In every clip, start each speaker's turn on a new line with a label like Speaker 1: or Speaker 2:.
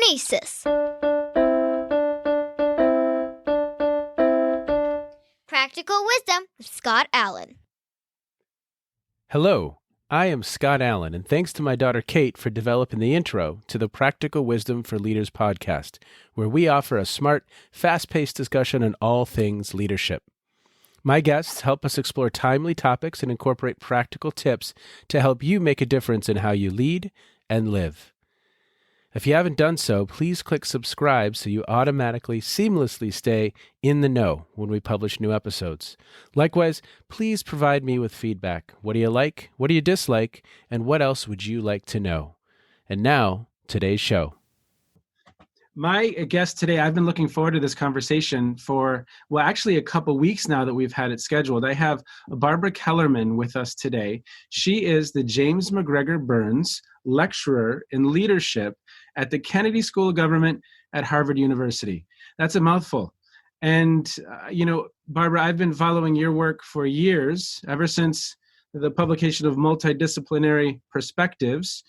Speaker 1: Kinesis. Practical Wisdom with Scott Allen.
Speaker 2: Hello, I am Scott Allen, and thanks to my daughter Kate for developing the intro to the Practical Wisdom for Leaders podcast, where we offer a smart, fast-paced discussion on all things leadership. My guests help us explore timely topics and incorporate practical tips to help you make a difference in how you lead and live. If you haven't done so, please click subscribe so you automatically, seamlessly stay in the know when we publish new episodes. Likewise, please provide me with feedback. What do you like? What do you dislike? And what else would you like to know? And now, today's show. My guest today, I've been looking forward to this conversation for, actually a couple weeks now that we've had it scheduled. I have Barbara Kellerman with us today. She is the James McGregor Burns Lecturer in Leadership at the Kennedy School of Government at Harvard University. That's a mouthful. And, Barbara, I've been following your work for years, ever since the publication of Multidisciplinary Perspectives.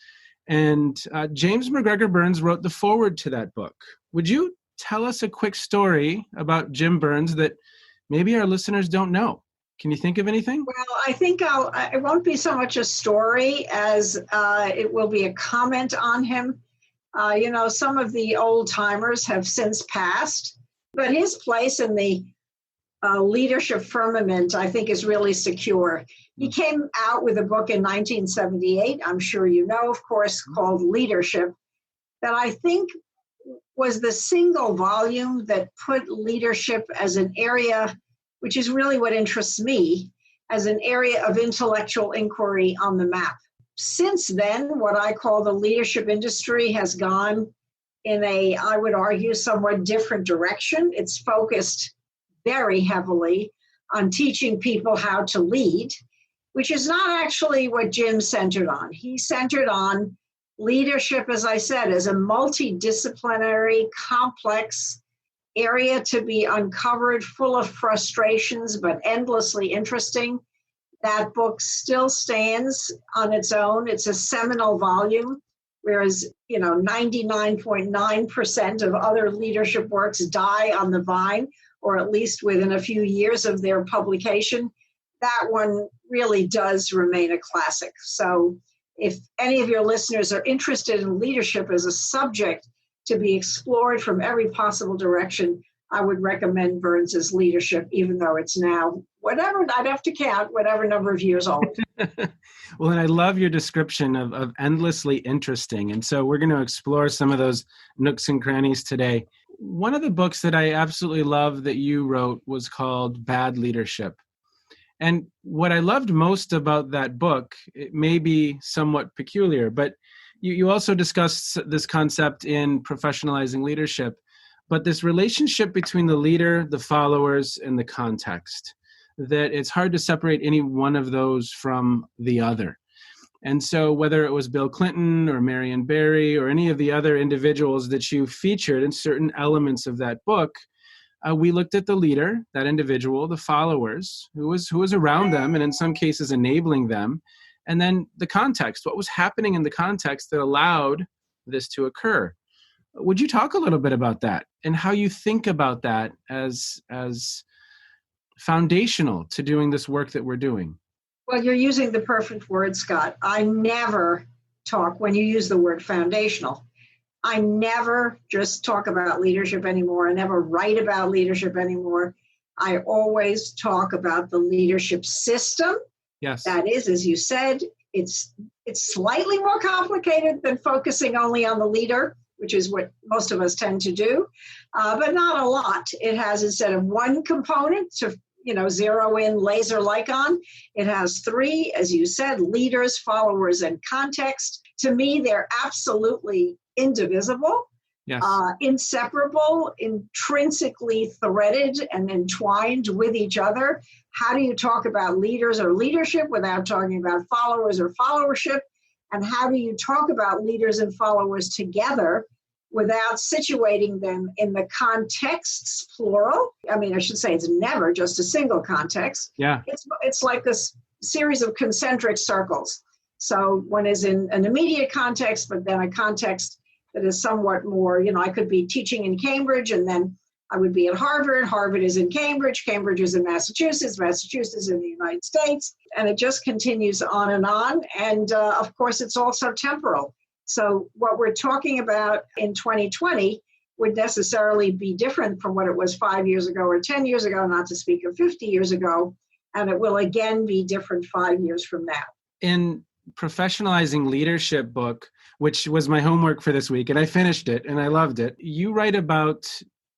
Speaker 2: And James McGregor Burns wrote the foreword to that book. Would you tell us a quick story about Jim Burns that maybe our listeners don't know? Can you think of anything?
Speaker 3: Well, I think it won't be so much a story as it will be a comment on him. Some of the old timers have since passed, but his place in the leadership firmament, I think, is really secure. He came out with a book in 1978, I'm sure you know, of course, called Leadership, that I think was the single volume that put leadership as an area, which is really what interests me, as an area of intellectual inquiry on the map. Since then, what I call the leadership industry has gone in a, I would argue, somewhat different direction. It's focused very heavily on teaching people how to lead, which is not actually what Jim centered on. He centered on leadership, as I said, as a multidisciplinary, complex area to be uncovered, full of frustrations, but endlessly interesting. That book still stands on its own. It's a seminal volume, whereas 99.9% of other leadership works die on the vine, or at least within a few years of their publication. That one really does remain a classic. So if any of your listeners are interested in leadership as a subject to be explored from every possible direction, I would recommend Burns's Leadership, even though it's now, whatever, I'd have to count, whatever number of years old.
Speaker 2: Well, and I love your description of endlessly interesting. And so we're going to explore some of those nooks and crannies today. One of the books that I absolutely love that you wrote was called Bad Leadership. And what I loved most about that book, it may be somewhat peculiar, but you also discussed this concept in Professionalizing Leadership, but this relationship between the leader, the followers, and the context, that it's hard to separate any one of those from the other. And so whether it was Bill Clinton or Marion Barry or any of the other individuals that you featured in certain elements of that book, we looked at the leader, that individual, the followers, who was around them and in some cases enabling them, and then the context, what was happening in the context that allowed this to occur. Would you talk a little bit about that and how you think about that as foundational to doing this work that we're doing?
Speaker 3: Well, you're using the perfect word, Scott. I never talk, when you use the word foundational, I never just talk about leadership anymore. I never write about leadership anymore. I always talk about the leadership system.
Speaker 2: Yes.
Speaker 3: That is, as you said, it's slightly more complicated than focusing only on the leader, which is what most of us tend to do, but not a lot. It has, instead of one component to zero in laser-like on, it has three, as you said: leaders, followers, and context. To me, they're absolutely indivisible,
Speaker 2: yes,
Speaker 3: inseparable, intrinsically threaded and entwined with each other. How do you talk about leaders or leadership without talking about followers or followership? And how do you talk about leaders and followers together without situating them in the contexts, plural? I mean, I should say it's never just a single context.
Speaker 2: Yeah.
Speaker 3: It's like this series of concentric circles. So one is in an immediate context, but then a context that is somewhat more, I could be teaching in Cambridge and then I would be at Harvard. Harvard is in Cambridge. Cambridge is in Massachusetts. Massachusetts is in the United States. And it just continues on and on. And of course, it's also temporal. So what we're talking about in 2020 would necessarily be different from what it was 5 years ago or 10 years ago, not to speak of 50 years ago. And it will again be different 5 years from now.
Speaker 2: In Professionalizing Leadership book, which was my homework for this week, and I finished it and I loved it, you write about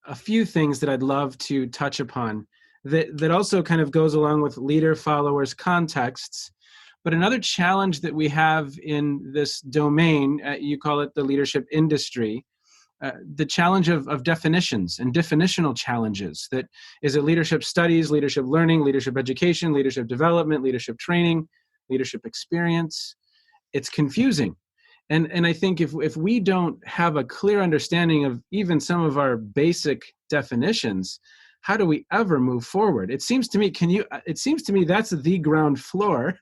Speaker 2: a few things that I'd love to touch upon that also kind of goes along with leader followers contexts. But another challenge that we have in this domain, you call it the leadership industry, the challenge of definitions and definitional challenges. That is it leadership studies, leadership learning, leadership education, leadership development, leadership training, leadership experience. It's confusing. And I think if we don't have a clear understanding of even some of our basic definitions, how do we ever move forward? It seems to me that's the ground floor.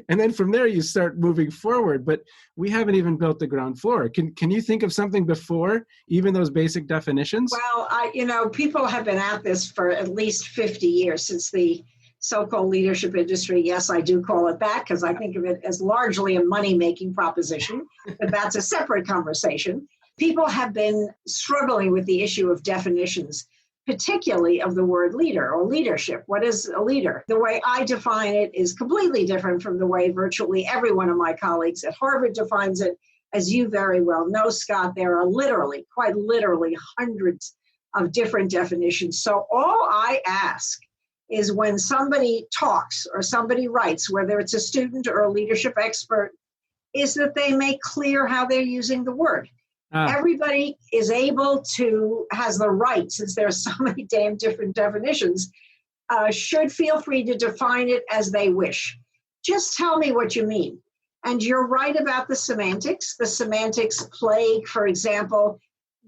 Speaker 2: And then from there you start moving forward, but we haven't even built the ground floor. Can you think of something before even those basic definitions?
Speaker 3: Well, people have been at this for at least 50 years since the so-called leadership industry. Yes, I do call it that because I think of it as largely a money-making proposition, but that's a separate conversation. People have been struggling with the issue of definitions, particularly of the word leader or leadership. What is a leader? The way I define it is completely different from the way virtually every one of my colleagues at Harvard defines it. As you very well know, Scott, there are quite literally hundreds of different definitions. So all I ask is when somebody talks or somebody writes, whether it's a student or a leadership expert, is that they make clear how they're using the word. Everybody has the right, since there are so many damn different definitions, should feel free to define it as they wish. Just tell me what you mean. And you're right about the semantics. The semantics plague, for example,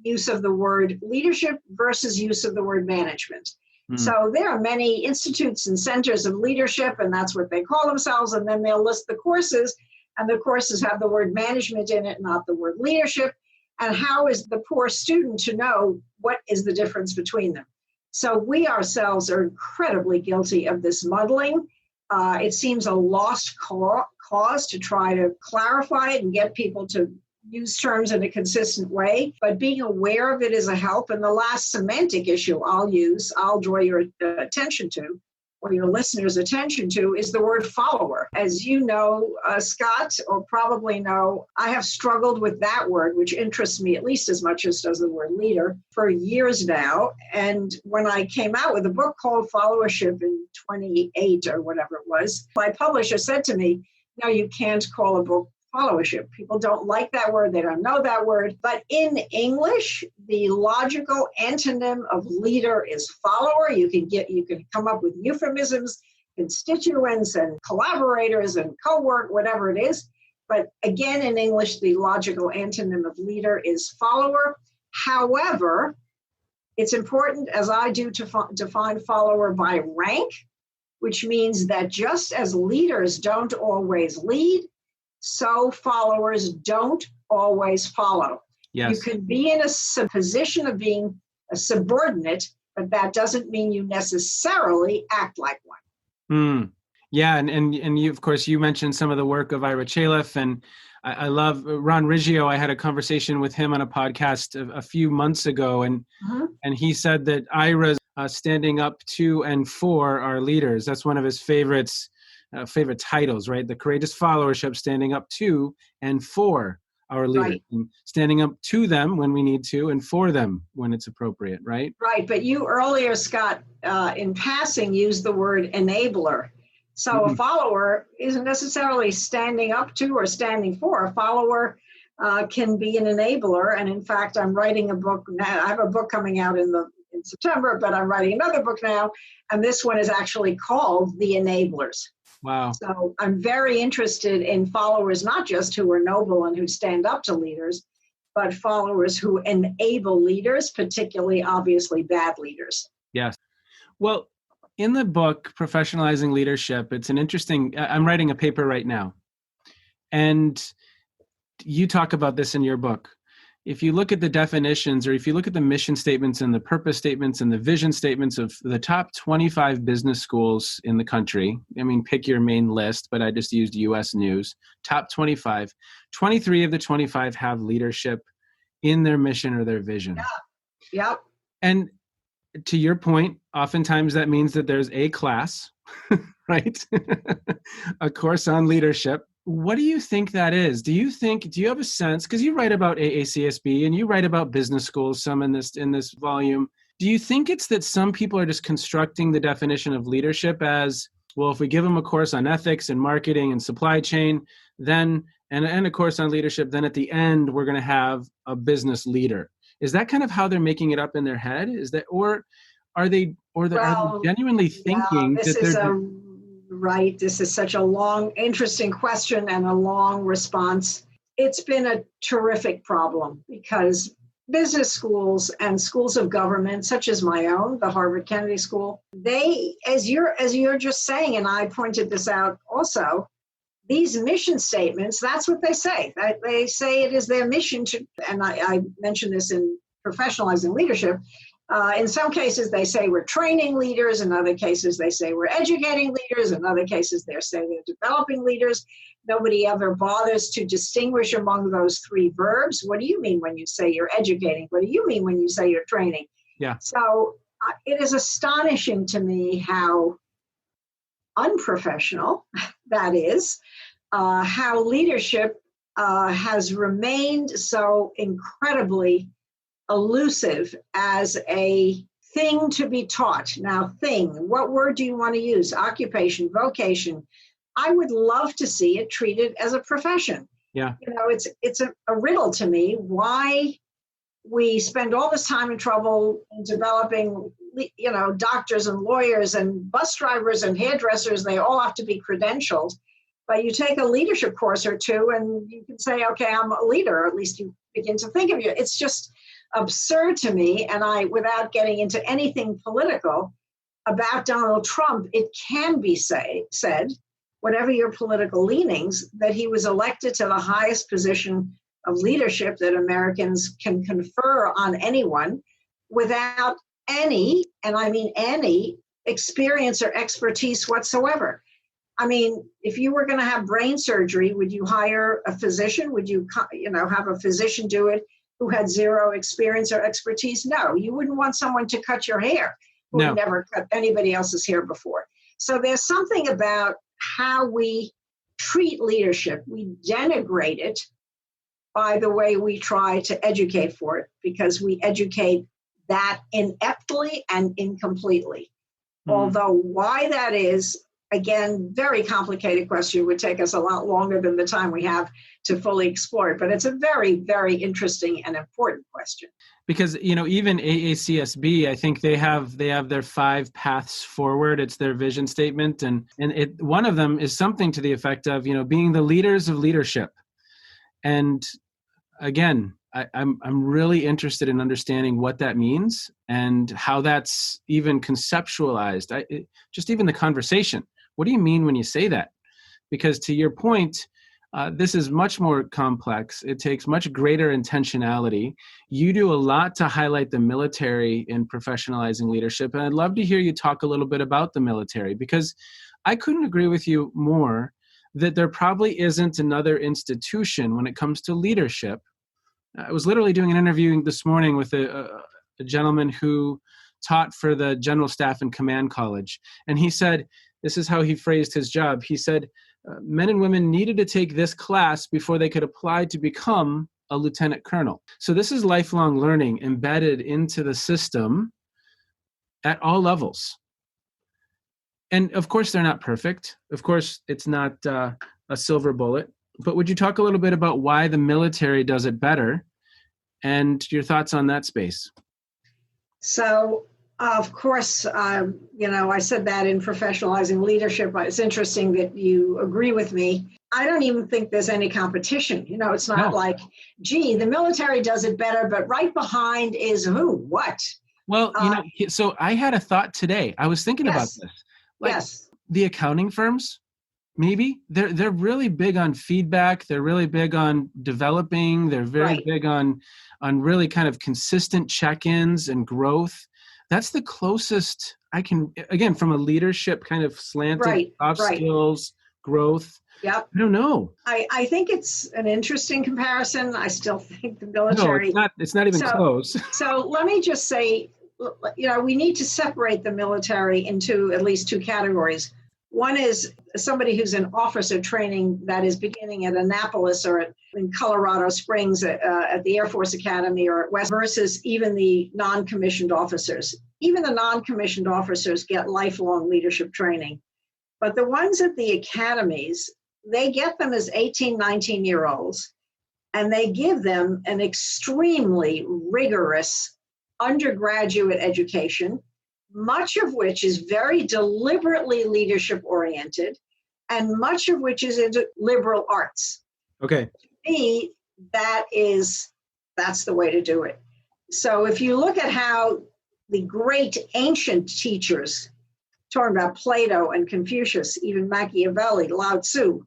Speaker 3: use of the word leadership versus use of the word management. So there are many institutes and centers of leadership, and that's what they call themselves. And then they'll list the courses, and the courses have the word management in it, not the word leadership. And how is the poor student to know what is the difference between them? So we ourselves are incredibly guilty of this muddling. It seems a lost cause to try to clarify it and get people to use terms in a consistent way, but being aware of it is a help. And the last semantic issue I'll draw your attention to, or your listeners' attention to, is the word follower. As you know, Scott, or probably know, I have struggled with that word, which interests me at least as much as does the word leader, for years now. And when I came out with a book called Followership in 28 or whatever it was, my publisher said to me, no, you can't call a book followership. People don't like that word. They don't know that word. But in English, the logical antonym of leader is follower. You can come up with euphemisms, constituents and collaborators and co-work, whatever it is. But again, in English, the logical antonym of leader is follower. However, it's important, as I do, to define follower by rank, which means that just as leaders don't always lead, so followers don't always follow.
Speaker 2: Yes.
Speaker 3: You can be in a position of being a subordinate, but that doesn't mean you necessarily act like one.
Speaker 2: Yeah, and you, of course, you mentioned some of the work of Ira Chaliff, and I love Ron Riggio. I had a conversation with him on a podcast a few months ago, and he said that Ira's standing up to and for our leaders. That's one of his favorite titles, right? The courageous followership, standing up to and for our leaders, right. And standing up to them when we need to and for them when it's appropriate, right?
Speaker 3: Right, but you earlier, Scott, in passing, used the word enabler. So a follower isn't necessarily standing up to or standing for. A follower can be an enabler, and in fact, I'm writing a book now. I have a book coming out in September, but I'm writing another book now, and this one is actually called The Enablers.
Speaker 2: Wow.
Speaker 3: So I'm very interested in followers, not just who are noble and who stand up to leaders, but followers who enable leaders, particularly, obviously, bad leaders.
Speaker 2: Yes. Well, in the book, Professionalizing Leadership, it's an interesting, I'm writing a paper right now. And you talk about this in your book. If you look at the definitions, or if you look at the mission statements and the purpose statements and the vision statements of the top 25 business schools in the country, I mean, pick your main list, but I just used US News, top 25, 23 of the 25 have leadership in their mission or their vision.
Speaker 3: Yeah. Yep.
Speaker 2: And to your point, oftentimes that means that there's a class, right? A course on leadership. What do you think that is? Do you have a sense, because you write about AACSB and you write about business schools, some in this volume. Do you think it's that some people are just constructing the definition of leadership as, well, if we give them a course on ethics and marketing and supply chain, then, and a course on leadership, then at the end, we're going to have a business leader? Is that kind of how they're making it up in their head? Is that, or are they genuinely thinking
Speaker 3: this
Speaker 2: that
Speaker 3: is
Speaker 2: they're
Speaker 3: right? This is such a long, interesting question and a long response. It's been a terrific problem because business schools and schools of government, such as my own, the Harvard Kennedy School, they, as you're just saying, and I pointed this out also, these mission statements, that's what they say. They say it is their mission to, and I mentioned this in Professionalizing Leadership. In some cases, they say we're training leaders. In other cases, they say we're educating leaders. In other cases, they say they're developing leaders. Nobody ever bothers to distinguish among those three verbs. What do you mean when you say you're educating? What do you mean when you say you're training?
Speaker 2: Yeah.
Speaker 3: So it is astonishing to me how unprofessional that is, how leadership has remained so incredibly elusive as a thing to be taught. Now, what word do you want to use? Occupation, vocation. I would love to see it treated as a profession.
Speaker 2: Yeah.
Speaker 3: It's a riddle to me why we spend all this time and trouble in developing, doctors and lawyers and bus drivers and hairdressers. They all have to be credentialed. But you take a leadership course or two and you can say, okay, I'm a leader, or at least you begin to think of you. It's just absurd to me. And without getting into anything political about Donald Trump, it can be said, whatever your political leanings, that he was elected to the highest position of leadership that Americans can confer on anyone without any, and I mean any, experience or expertise whatsoever. I mean, if you were going to have brain surgery, would you hire a physician? Would you, have a physician do it who had zero experience or expertise? No, you wouldn't want someone to cut your hair who had never cut anybody else's hair before. So there's something about how we treat leadership. We denigrate it by the way we try to educate for it, because we educate that ineptly and incompletely. Although why that is, again, very complicated question, would take us a lot longer than the time we have to fully explore it. But it's a very, very interesting and important question.
Speaker 2: Because, even AACSB, I think they have their 5 paths forward. It's their vision statement. And one of them is something to the effect of, being the leaders of leadership. And again, I'm really interested in understanding what that means and how that's even conceptualized. Just even the conversation. What do you mean when you say that? Because to your point, this is much more complex. It takes much greater intentionality. You do a lot to highlight the military in professionalizing leadership. And I'd love to hear you talk a little bit about the military, because I couldn't agree with you more that there probably isn't another institution when it comes to leadership. I was literally doing an interview this morning with a gentleman who taught for the General Staff and Command College. And he said, this is how he phrased his job. He said, men and women needed to take this class before they could apply to become a lieutenant colonel. So this is lifelong learning embedded into the system at all levels. And of course, they're not perfect. Of course, it's not a silver bullet. But would you talk a little bit about why the military does it better and your thoughts on that space?
Speaker 3: So, of course, I said that in Professionalizing Leadership. It's interesting that you agree with me. I don't even think there's any competition. It's not like, gee, the military does it better, but right behind is who, what?
Speaker 2: Well, so I had a thought today. I was thinking about this. The accounting firms, Maybe they're really big on feedback. They're really big on developing. They're very
Speaker 3: Right.
Speaker 2: big on really kind of consistent check-ins and growth. That's the closest I can, again, from a leadership kind of slanted
Speaker 3: Right.
Speaker 2: soft
Speaker 3: Right.
Speaker 2: skills growth.
Speaker 3: Yep.
Speaker 2: I don't know.
Speaker 3: I think it's an interesting comparison. I still think the
Speaker 2: No, it's
Speaker 3: military.
Speaker 2: not. It's not even
Speaker 3: So,
Speaker 2: close.
Speaker 3: so let me just say, we need to separate the military into at least two categories. One is somebody who's in officer training that is beginning at Annapolis or in Colorado Springs at the Air Force Academy or at West versus even the non-commissioned officers. Even the non-commissioned officers get lifelong leadership training. But the ones at the academies, they get them as 18, 19-year-olds, and they give them an extremely rigorous undergraduate education, much of which is very deliberately leadership oriented, and much of which is into liberal arts.
Speaker 2: Okay.
Speaker 3: To me, that's the way to do it. So if you look at how the great ancient teachers, talking about Plato and Confucius, even Machiavelli, Lao Tzu,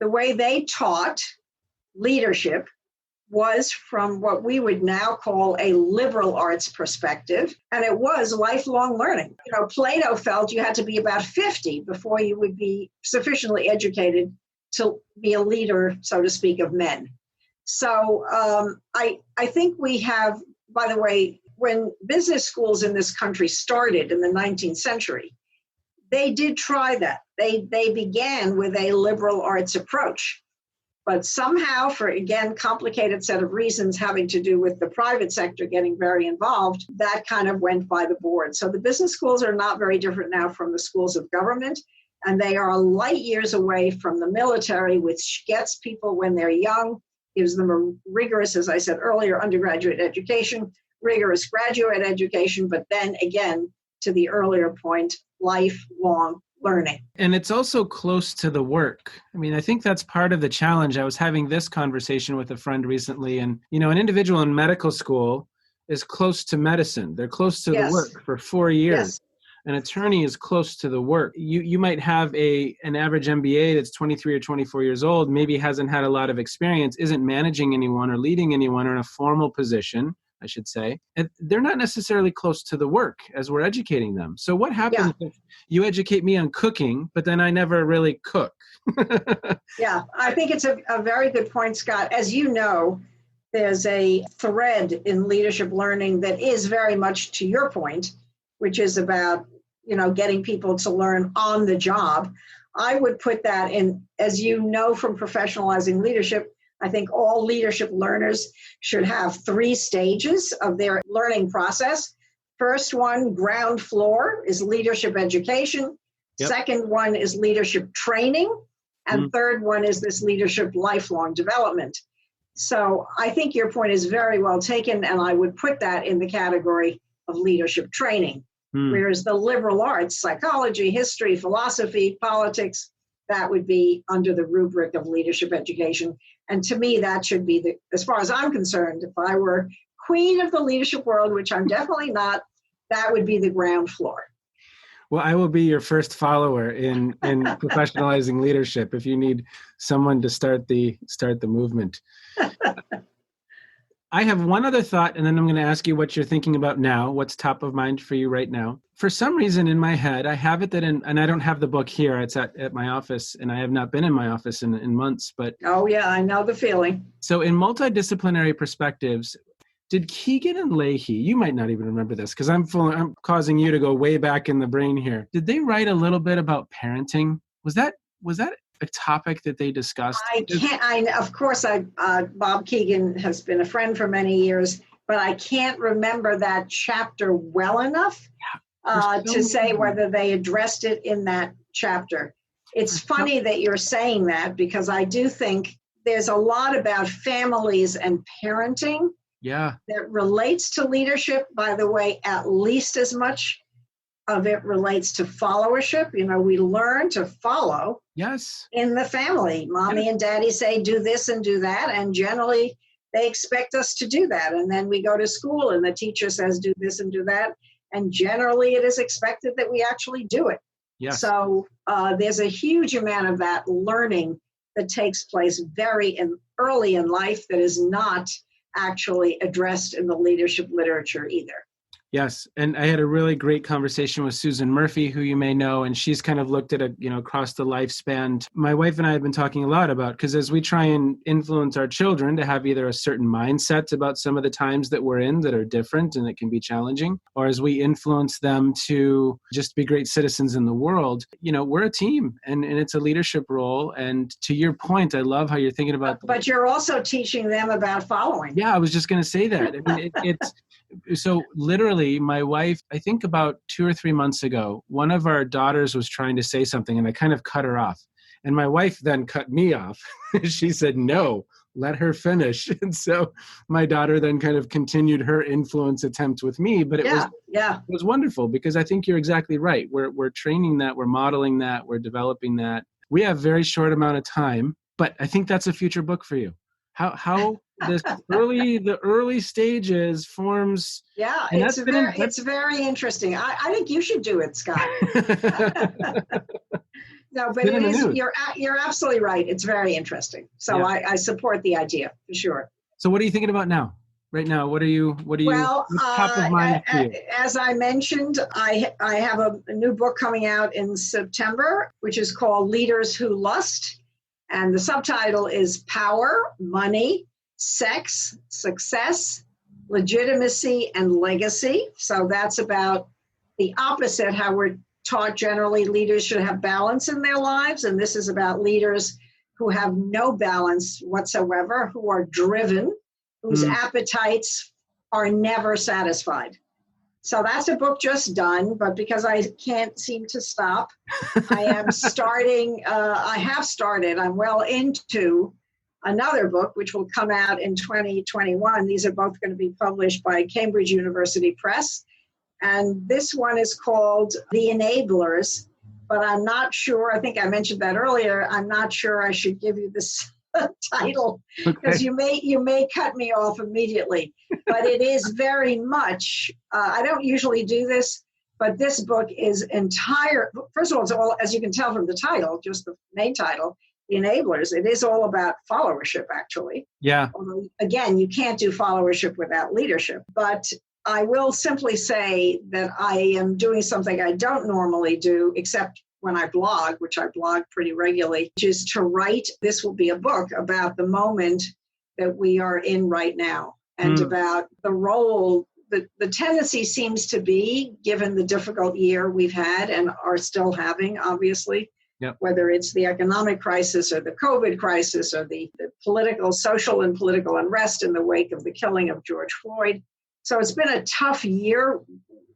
Speaker 3: the way they taught leadership was from what we would now call a liberal arts perspective, and it was lifelong learning. Plato felt you had to be about 50 before you would be sufficiently educated to be a leader, so to speak, of men. So I think we have, by the way, when business schools in this country started in the 19th century, they did try that. They began with a liberal arts approach. But somehow, for, again, complicated set of reasons having to do with the private sector getting very involved, that kind of went by the board. So the business schools are not very different now from the schools of government, and they are light years away from the military, which gets people when they're young, gives them a rigorous, as I said earlier, undergraduate education, rigorous graduate education, but then again, to the earlier point, lifelong learning.
Speaker 2: And it's also close to the work. I mean, I think that's part of the challenge. I was having this conversation with a friend recently, and, an individual in medical school is close to medicine. They're close to the work for 4 years.
Speaker 3: Yes.
Speaker 2: An attorney is close to the work. You might have an average MBA that's 23 or 24 years old, maybe hasn't had a lot of experience, isn't managing anyone or leading anyone or in a formal position, I should say. And they're not necessarily close to the work as we're educating them. So what happens if you educate me on cooking, but then I never really cook?
Speaker 3: Yeah, I think it's a very good point, Scott. As you know, there's a thread in leadership learning that is very much to your point, which is about, getting people to learn on the job. I would put that in, as you know, from professionalizing leadership, I think all leadership learners should have 3 stages of their learning process. First one, ground floor, is leadership education.
Speaker 2: Yep.
Speaker 3: Second one is leadership training. And third one is this leadership lifelong development. So I think your point is very well taken, and I would put that in the category of leadership training. Whereas the liberal arts, psychology, history, philosophy, politics, that would be under the rubric of leadership education. And to me, that should be, as far as I'm concerned, if I were queen of the leadership world, which I'm definitely not, that would be the ground floor.
Speaker 2: Well, I will be your first follower in professionalizing leadership if you need someone to start the movement. I have one other thought, and then I'm going to ask you what you're thinking about now, what's top of mind for you right now. For some reason in my head, I have it and I don't have the book here. It's at my office, and I have not been in my office in months. But
Speaker 3: oh, yeah, I know the feeling.
Speaker 2: So in multidisciplinary perspectives, did Keegan and Leahy, you might not even remember this because I'm causing you to go way back in the brain here. Did they write a little bit about parenting? Was that a topic that they discussed?
Speaker 3: Of course, Bob Keegan has been a friend for many years, but I can't remember that chapter well enough to say whether they addressed it in that chapter. It's funny that you're saying that, because I do think there's a lot about families and parenting that relates to leadership. By the way, at least as much of it relates to followership. We learn to follow in the family. Mommy and daddy say, do this and do that. And generally, they expect us to do that. And then we go to school and the teacher says, do this and do that. And generally, it is expected that we actually do it.
Speaker 2: Yes.
Speaker 3: So there's a huge amount of that learning that takes place early in life that is not actually addressed in the leadership literature either.
Speaker 2: Yes. And I had a really great conversation with Susan Murphy, who you may know, and she's kind of looked at across the lifespan. My wife and I have been talking a lot about, because as we try and influence our children to have either a certain mindset about some of the times that we're in that are different and that can be challenging, or as we influence them to just be great citizens in the world, we're a team and it's a leadership role. And to your point, I love how you're thinking about.
Speaker 3: But you're also teaching them about following.
Speaker 2: Yeah, I was just going to say that. I mean, it's so literally my wife, I think about 2 or 3 months ago, one of our daughters was trying to say something and I kind of cut her off. And my wife then cut me off. She said, no, let her finish. And so my daughter then kind of continued her influence attempt with me. But it was wonderful, because I think you're exactly right. We're training that, we're modeling that, we're developing that. We have very short amount of time, but I think that's a future book for you. How the early stages forms.
Speaker 3: Yeah, it's very interesting. I think you should do it, Scott. No, but it is. You're absolutely right. It's very interesting. So yeah. I support the idea for sure.
Speaker 2: So what are you thinking about now? Right now, what are you?
Speaker 3: Well,
Speaker 2: top of mind for you?
Speaker 3: As I mentioned, I have a new book coming out in September, which is called Leaders Who Lust. And the subtitle is Power, Money, Sex, Success, Legitimacy, and Legacy. So that's about the opposite, how we're taught generally leaders should have balance in their lives. And this is about leaders who have no balance whatsoever, who are driven, whose appetites are never satisfied. So that's a book just done, but because I can't seem to stop, I have started, I'm well into another book, which will come out in 2021. These are both going to be published by Cambridge University Press. And this one is called The Enablers, but I'm not sure, I think I mentioned that earlier, I'm not sure I should give you this title, because you may cut me off immediately. But it is very much, I don't usually do this, but this book is first of all, it's all, as you can tell from the title, just the main title, The Enablers, it is all about followership, actually.
Speaker 2: Yeah.
Speaker 3: Although, again, you can't do followership without leadership. But I will simply say that I am doing something I don't normally do, except when I blog, which I blog pretty regularly, which is to write. This will be a book about the moment that we are in right now, and about the role that the tendency seems to be, given the difficult year we've had and are still having, obviously, whether it's the economic crisis or the COVID crisis or the social and political unrest in the wake of the killing of George Floyd. So it's been a tough year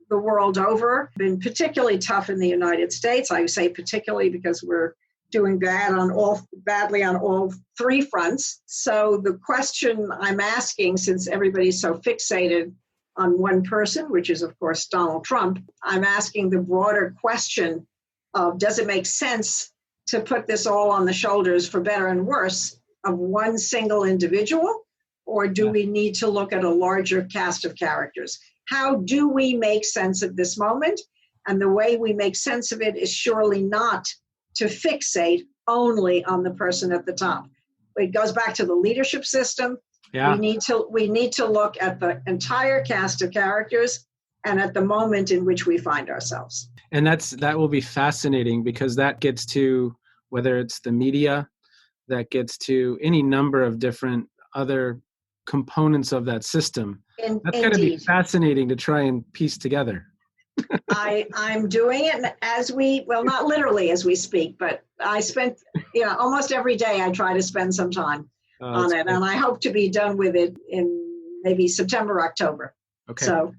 Speaker 3: the world over, been particularly tough in the United States. I say particularly because we're doing badly on all three fronts. So the question I'm asking, since everybody's so fixated on one person, which is, of course, Donald Trump, I'm asking the broader question of, does it make sense to put this all on the shoulders, for better and worse, of one single individual? Or do we need to look at a larger cast of characters? How do we make sense of this moment? And the way we make sense of it is surely not to fixate only on the person at the top. It goes back to the leadership system. Yeah. We need to look at the entire cast of characters and at the moment in which we find ourselves.
Speaker 2: And that will be fascinating, because that gets to, whether it's the media, that gets to any number of different other components of that system. That's going to be fascinating to try and piece together.
Speaker 3: I'm doing it not literally as we speak, but I spent, almost every day I try to spend some time on it. Great. And I hope to be done with it in maybe September, October. Okay. So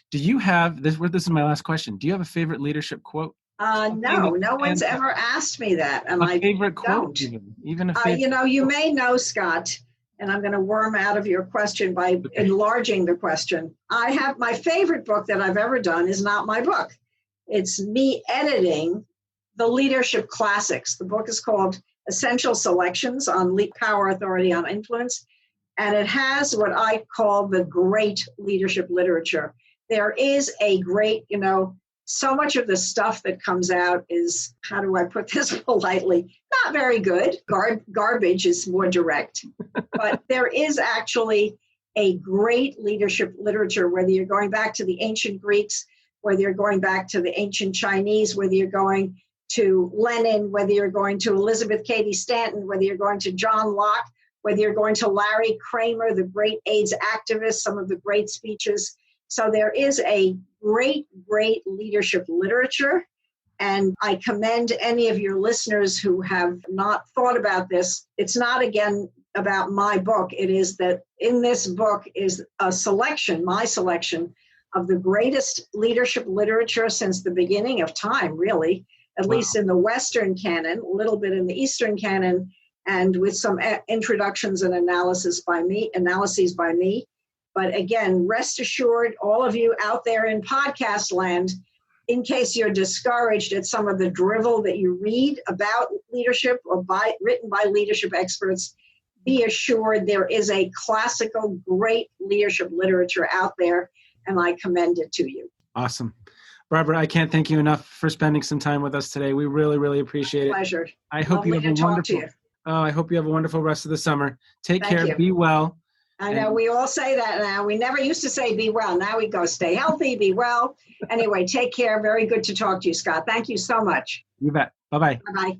Speaker 2: do you have this is my last question. Do you have a favorite leadership quote?
Speaker 3: No one's ever asked me that. And
Speaker 2: a favorite quote, even a favorite
Speaker 3: you may know, Scott, and I'm going to worm out of your question by enlarging the question. I have my favorite book that I've ever done is not my book. It's me editing the leadership classics. The book is called Essential Selections on Power, Authority, on Influence. And it has what I call the great leadership literature. There is a great, so much of the stuff that comes out is, how do I put this politely, not very good. Garbage is more direct. But there is actually a great leadership literature, whether you're going back to the ancient Greeks, whether you're going back to the ancient Chinese, whether you're going to Lenin, whether you're going to Elizabeth Cady Stanton, whether you're going to John Locke, whether you're going to Larry Kramer, the great AIDS activist, some of the great speeches. So there is a great, great leadership literature. And I commend any of your listeners who have not thought about this. It's not, again, about my book. It is that in this book is a selection, my selection, of the greatest leadership literature since the beginning of time, really, at least in the Western canon, a little bit in the Eastern canon, and with some introductions and analyses by me. But again, rest assured, all of you out there in podcast land, in case you're discouraged at some of the drivel that you read about leadership or written by leadership experts, be assured there is a classical, great leadership literature out there, and I commend it to you.
Speaker 4: Awesome. Barbara, I can't thank you enough for spending some time with us today. We really, really appreciate it.
Speaker 3: Pleasure.
Speaker 4: I hope you have a wonderful. I hope you have a wonderful rest of the summer. Take care. Be well.
Speaker 3: I know we all say that now. We never used to say be well. Now we go stay healthy, be well. Anyway, take care. Very good to talk to you, Scott. Thank you so much.
Speaker 4: You bet. Bye-bye.
Speaker 3: Bye-bye.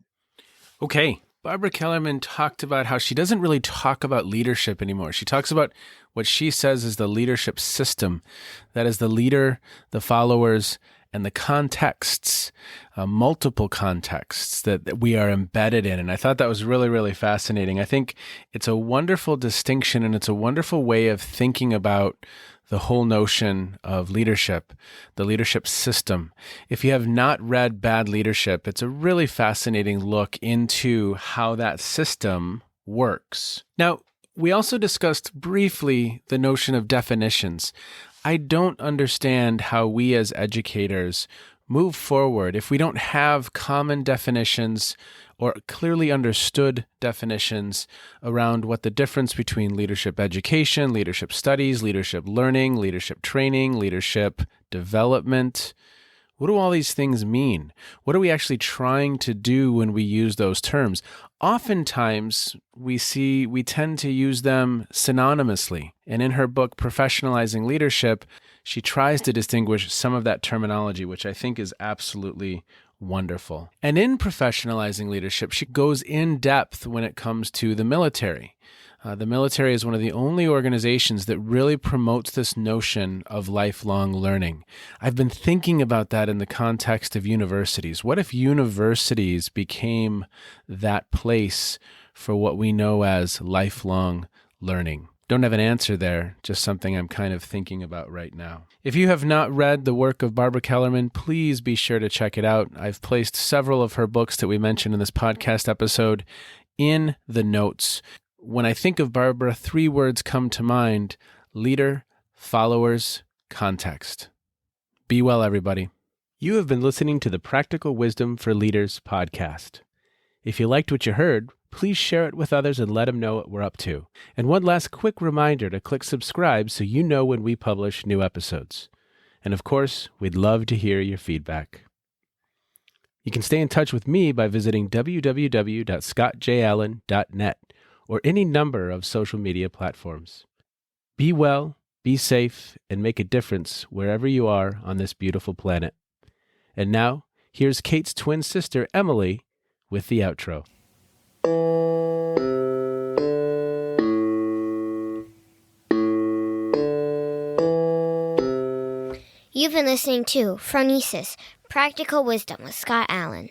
Speaker 2: Okay. Barbara Kellerman talked about how she doesn't really talk about leadership anymore. She talks about what she says is the leadership system. That is the leader, the followers, and the contexts, multiple contexts that we are embedded in. And I thought that was really, really fascinating. I think it's a wonderful distinction, and it's a wonderful way of thinking about the whole notion of leadership, the leadership system. If you have not read Bad Leadership, it's a really fascinating look into how that system works. Now, we also discussed briefly the notion of definitions. I don't understand how we as educators move forward if we don't have common definitions or clearly understood definitions around what the difference between leadership education, leadership studies, leadership learning, leadership training, leadership development. What do all these things mean? What are we actually trying to do when we use those terms? Oftentimes, we tend to use them synonymously. And in her book, Professionalizing Leadership, she tries to distinguish some of that terminology, which I think is absolutely wonderful. And in Professionalizing Leadership, she goes in depth when it comes to the military. The military is one of the only organizations that really promotes this notion of lifelong learning. I've been thinking about that in the context of universities. What if universities became that place for what we know as lifelong learning? Don't have an answer there, just something I'm kind of thinking about right now. If you have not read the work of Barbara Kellerman, please be sure to check it out. I've placed several of her books that we mentioned in this podcast episode in the notes. When I think of Barbara, 3 words come to mind: leader, followers, context. Be well, everybody. You have been listening to the Practical Wisdom for Leaders podcast. If you liked what you heard, please share it with others and let them know what we're up to. And one last quick reminder to click subscribe so you know when we publish new episodes. And of course, we'd love to hear your feedback. You can stay in touch with me by visiting www.scottjallen.net or any number of social media platforms. Be well, be safe, and make a difference wherever you are on this beautiful planet. And now, here's Kate's twin sister, Emily, with the outro.
Speaker 1: You've been listening to Phronesis, Practical Wisdom with Scott Allen.